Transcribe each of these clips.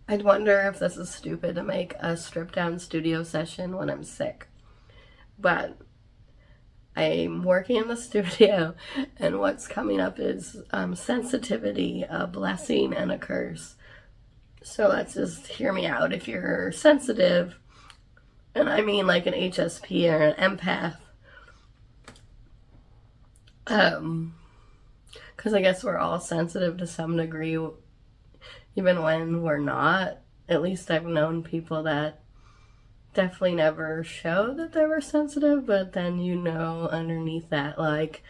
I'd wonder if this is stupid to make a stripped down studio session when I'm sick. But I'm working in the studio, and what's coming up is sensitivity, a blessing and a curse. So let's just hear me out. If you're sensitive, and I mean like an HSP or an empath, because I guess we're all sensitive to some degree, even when we're not. At least I've known people that definitely never showed that they were sensitive, but then underneath that, like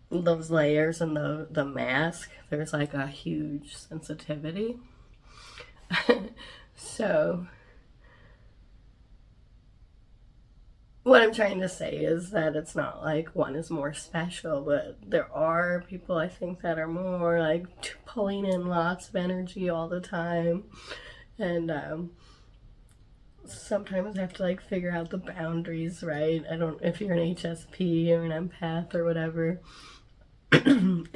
those layers and the mask, there's like a huge sensitivity. So what I'm trying to say is that it's not like one is more special, but there are people I think that are more like pulling in lots of energy all the time, and sometimes I have to like figure out the boundaries, right? I don't, if you're an HSP or an empath or whatever, and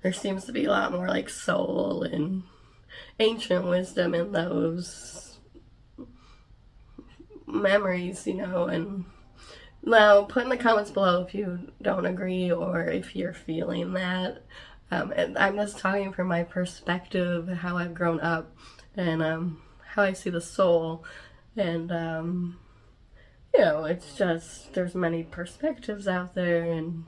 there seems to be a lot more like soul and ancient wisdom in those memories, and now put in the comments below if you don't agree or if you're feeling that. And I'm just talking from my perspective, how I've grown up, and how I see the soul, and it's just there's many perspectives out there, and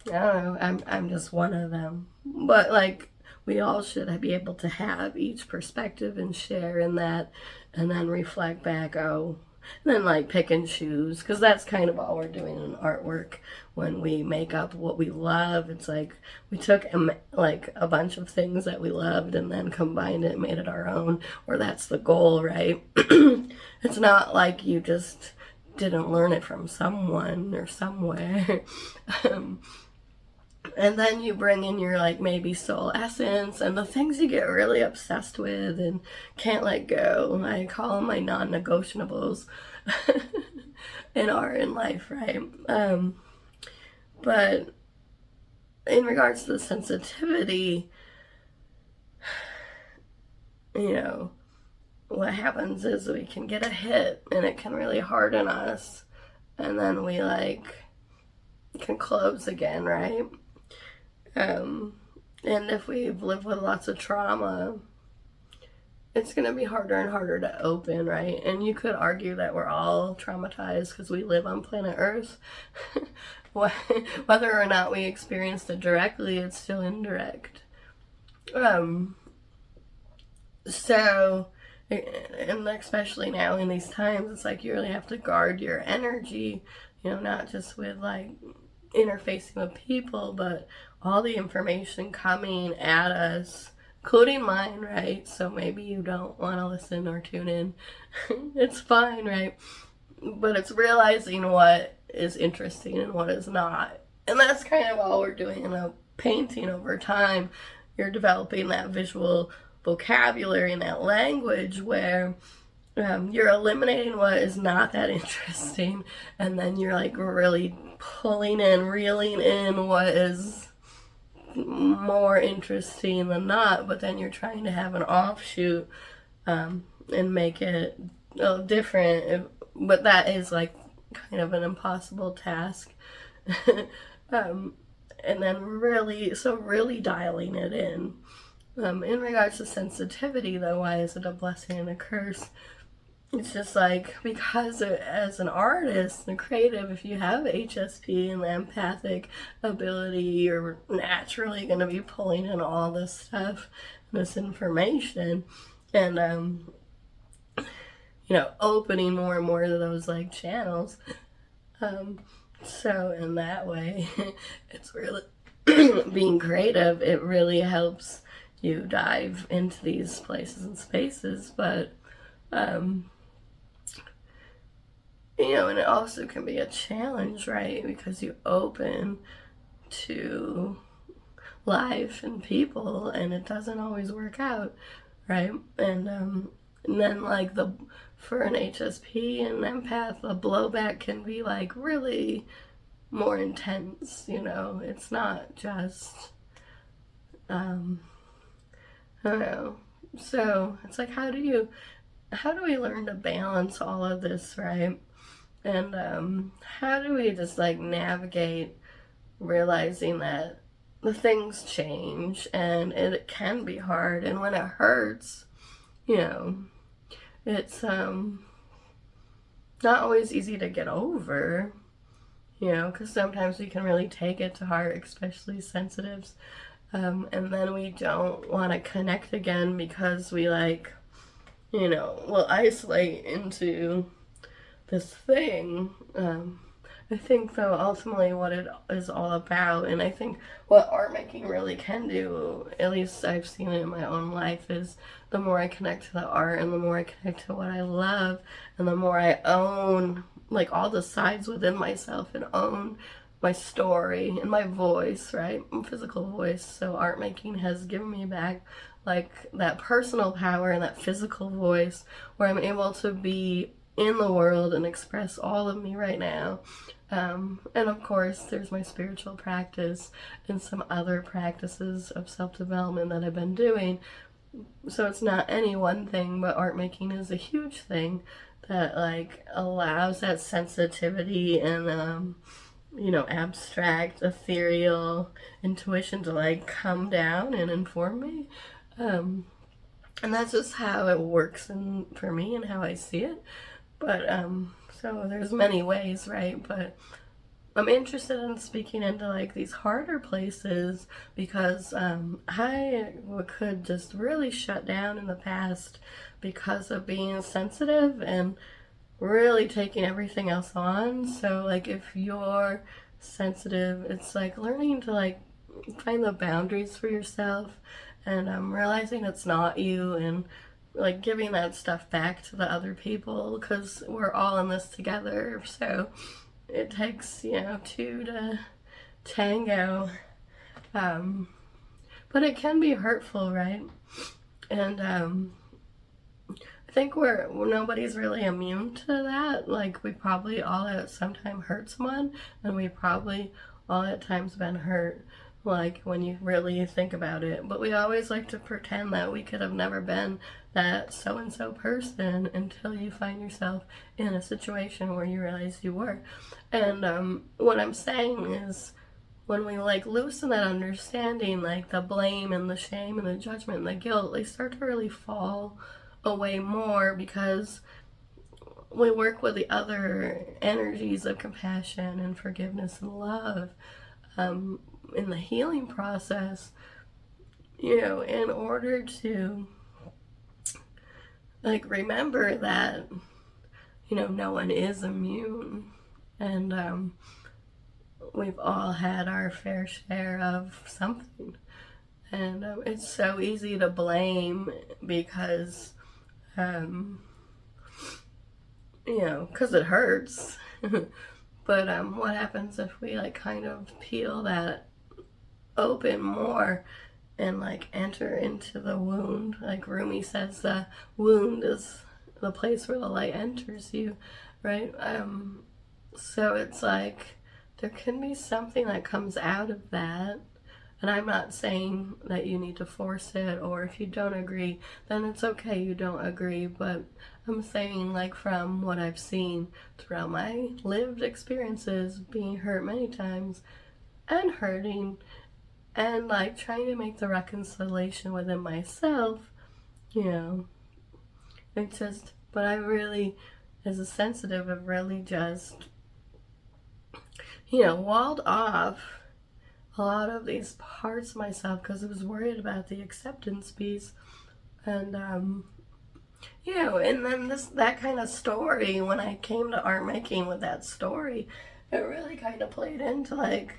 I don't know, I'm just one of them. But like we all should be able to have each perspective and share in that, and then reflect back, and then like pick and choose, because that's kind of all we're doing in artwork. When we make up what we love, it's like we took like a bunch of things that we loved and then combined it and made it our own, or that's the goal, right? It's not like you just didn't learn it from someone or somewhere. And then you bring in your like maybe soul essence and the things you get really obsessed with and can't let go. I call them my non-negotiables in art and life, right? But in regards to the sensitivity, what happens is we can get a hit and it can really harden us, and then we like can close again, right? And if we've lived with lots of trauma, it's going to be harder and harder to open, right? And you could argue that we're all traumatized because we live on planet Earth. Whether or not we experienced it directly, it's still indirect. So, and especially now in these times, it's like you really have to guard your energy, not just with like interfacing with people, but all the information coming at us, including mine, right? So maybe you don't want to listen or tune in. It's fine, right? But it's realizing what is interesting and what is not. And that's kind of all we're doing in a painting over time. You're developing that visual vocabulary and that language where you're eliminating what is not that interesting, and then you're like really pulling in, reeling in what is more interesting than not, but then you're trying to have an offshoot and make it different, but that is like kind of an impossible task. And then really dialing it in. In regards to sensitivity, though, why is it a blessing and a curse? It's just like, because as an artist and creative, if you have HSP and the empathic ability, you're naturally going to be pulling in all this stuff, this information, and opening more and more of those like channels. So in that way, it's really being creative. It really helps you dive into these places and spaces, but and it also can be a challenge, right? Because you open to life and people, and it doesn't always work out, right? And then like for an HSP and empath, the blowback can be like really more intense. It's not just I don't know. So it's like, how do we learn to balance all of this, right? And how do we just like navigate realizing that the things change and it can be hard, and when it hurts, you know, it's not always easy to get over, because sometimes we can really take it to heart, especially sensitives. And then we don't want to connect again because we will isolate into this thing. I think, though, ultimately what it is all about, and I think what art making really can do, at least I've seen it in my own life, is the more I connect to the art and the more I connect to what I love and the more I own, like, all the sides within myself and own my story and my voice, right? Physical voice. So art making has given me back, like, that personal power and that physical voice where I'm able to be in the world and express all of me right now. And of course, there's my spiritual practice and some other practices of self-development that I've been doing. So it's not any one thing, but art making is a huge thing that like allows that sensitivity and abstract, ethereal intuition to like come down and inform me. And that's just how it works for me and how I see it. But so there's many ways, right? But I'm interested in speaking into like these harder places because I could just really shut down in the past because of being sensitive and really taking everything else on. So like if you're sensitive, it's like learning to like find the boundaries for yourself and realizing it's not you, and like giving that stuff back to the other people because we're all in this together. So it takes two to tango, but it can be hurtful, right? And I think nobody's really immune to that. Like we probably all at some time hurt someone, and we probably all at times been hurt, like when you really think about it. But we always like to pretend that we could have never been that so-and-so person until you find yourself in a situation where you realize you were. And what I'm saying is when we like loosen that understanding, like the blame and the shame and the judgment and the guilt, they start to really fall away more because we work with the other energies of compassion and forgiveness and love in the healing process, in order to like remember that no one is immune, and we've all had our fair share of something, and it's so easy to blame because because it hurts. But what happens if we like kind of peel that open more and like enter into the wound? Like Rumi says, the wound is the place where the light enters you, right? So it's like there can be something that comes out of that. And I'm not saying that you need to force it, or if you don't agree, then it's okay, you don't agree. But I'm saying, like, from what I've seen throughout my lived experiences, being hurt many times and hurting, and like trying to make the reconciliation within myself, it's just, but I really, as a sensitive, have really just, walled off a lot of these parts of myself because I was worried about the acceptance piece. And and then that kind of story, when I came to art making with that story, it really kind of played into like,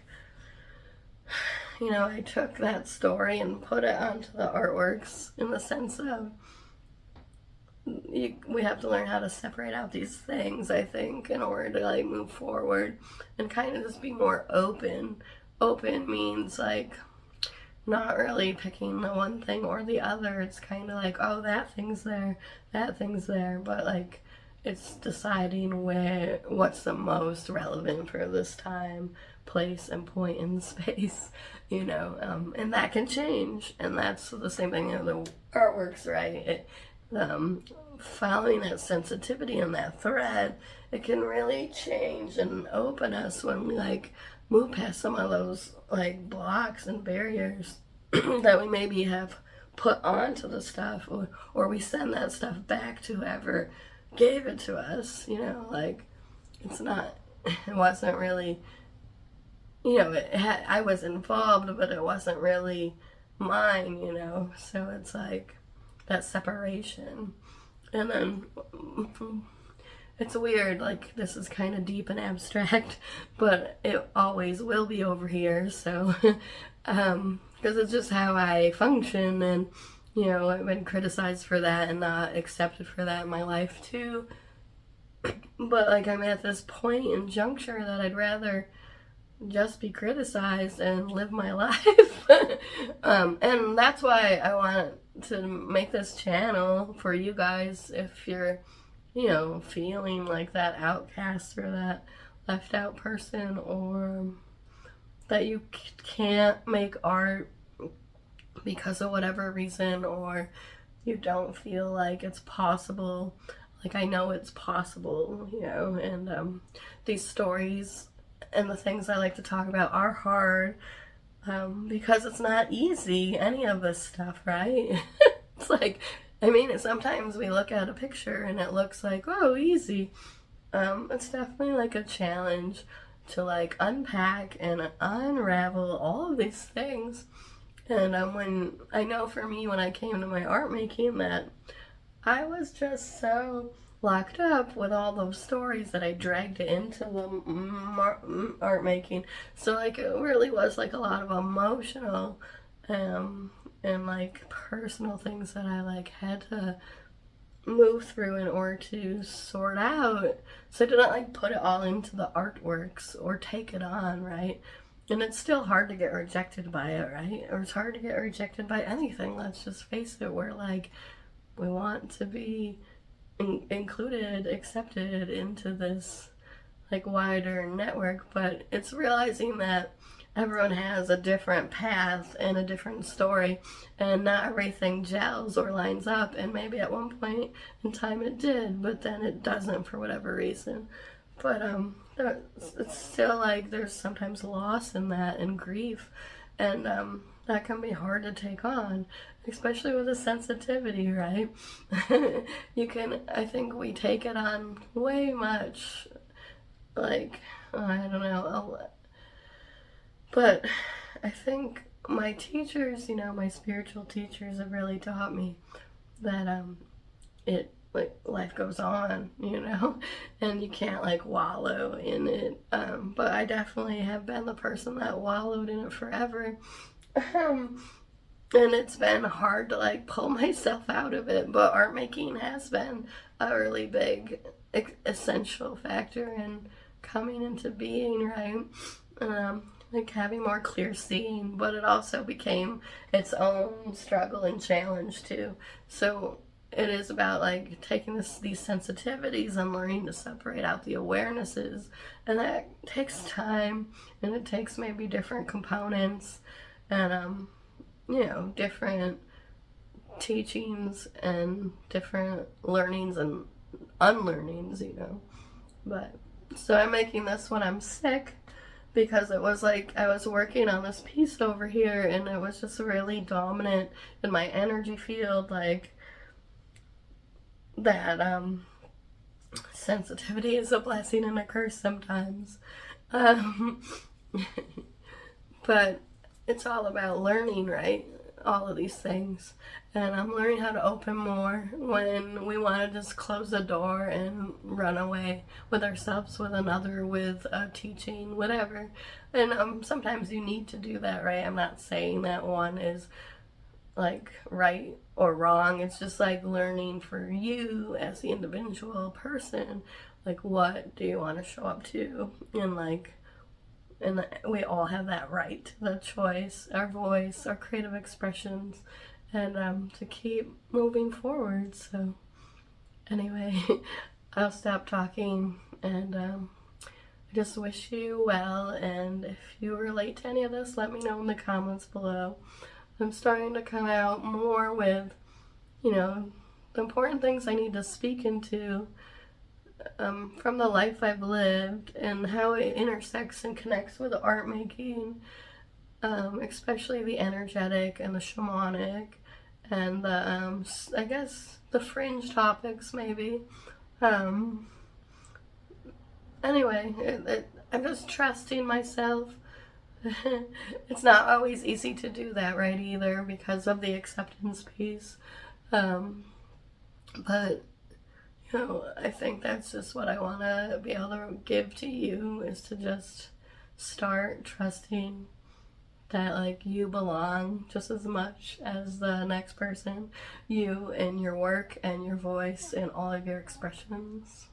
I took that story and put it onto the artworks in the sense of we have to learn how to separate out these things, I think, in order to like move forward and kind of just be more open. Open means like not really picking the one thing or the other. It's kind of like, oh, that thing's there, but like it's deciding what's the most relevant for this time, place, and point in space. And that can change. And that's the same thing in the artworks, right? Following that sensitivity and that thread, it can really change and open us when we like move past some of those like blocks and barriers that we maybe have put onto the stuff, or we send that stuff back to whoever gave it to us. Like it wasn't really, I was involved, but it wasn't really mine. So it's like that separation. And then it's weird, like this is kind of deep and abstract, but it always will be over here. So because it's just how I function, and I've been criticized for that and not accepted for that in my life too. But like I'm at this point and juncture that I'd rather just be criticized and live my life. And that's why I want to make this channel for you guys if you're feeling like that outcast or that left out person, or that you can't make art because of whatever reason, or you don't feel like it's possible. Like I know it's possible, and these stories and the things I like to talk about are hard, because it's not easy, any of this stuff, right? It's like, sometimes we look at a picture and it looks like, oh, easy. It's definitely like a challenge to like unpack and unravel all of these things. And when I know for me, when I came to my art making, that I was just so locked up with all those stories that I dragged into the art making. So like it really was like a lot of emotional and like personal things that I like had to move through in order to sort out. So I didn't like put it all into the artworks or take it on, right? And it's still hard to get rejected by it, right? Or it's hard to get rejected by anything. Let's just face it. We're like, we want to be included, accepted into this like wider network, but it's realizing that everyone has a different path and a different story, and not everything gels or lines up. And maybe at one point in time it did, but then it doesn't for whatever reason. But it's still like there's sometimes loss in that and grief, and that can be hard to take on, especially with a sensitivity, right? I think we take it on way much, like, I don't know, but I think my teachers, my spiritual teachers have really taught me that life goes on, and you can't like wallow in it. But I definitely have been the person that wallowed in it forever. And it's been hard to like pull myself out of it, but art making has been a really big essential factor in coming into being, right? Like having more clear seeing, but it also became its own struggle and challenge too. So it is about like taking these sensitivities and learning to separate out the awarenesses, and that takes time, and it takes maybe different components and different teachings and different learnings and unlearnings, But so I'm making this when I'm sick, because it was like I was working on this piece over here and it was just really dominant in my energy field, like that sensitivity is a blessing and a curse sometimes. But it's all about learning, right? All of these things. And I'm learning how to open more when we want to just close the door and run away with ourselves, with another, with a teaching, whatever. And sometimes you need to do that, right? I'm not saying that one is like right or wrong. It's just like learning for you as the individual person, like what do you want to show up to, and we all have that right, the choice, our voice, our creative expressions, and to keep moving forward. So anyway, I'll stop talking and just wish you well, and if you relate to any of this, let me know in the comments below. I'm starting to come out more with, the important things I need to speak into from the life I've lived and how it intersects and connects with art making, especially the energetic and the shamanic and the, I guess, the fringe topics maybe. Anyway, I'm just trusting myself. It's not always easy to do that, right, either, because of the acceptance piece. But, I think that's just what I want to be able to give to you, is to just start trusting that, like, you belong just as much as the next person. You and your work and your voice and all of your expressions.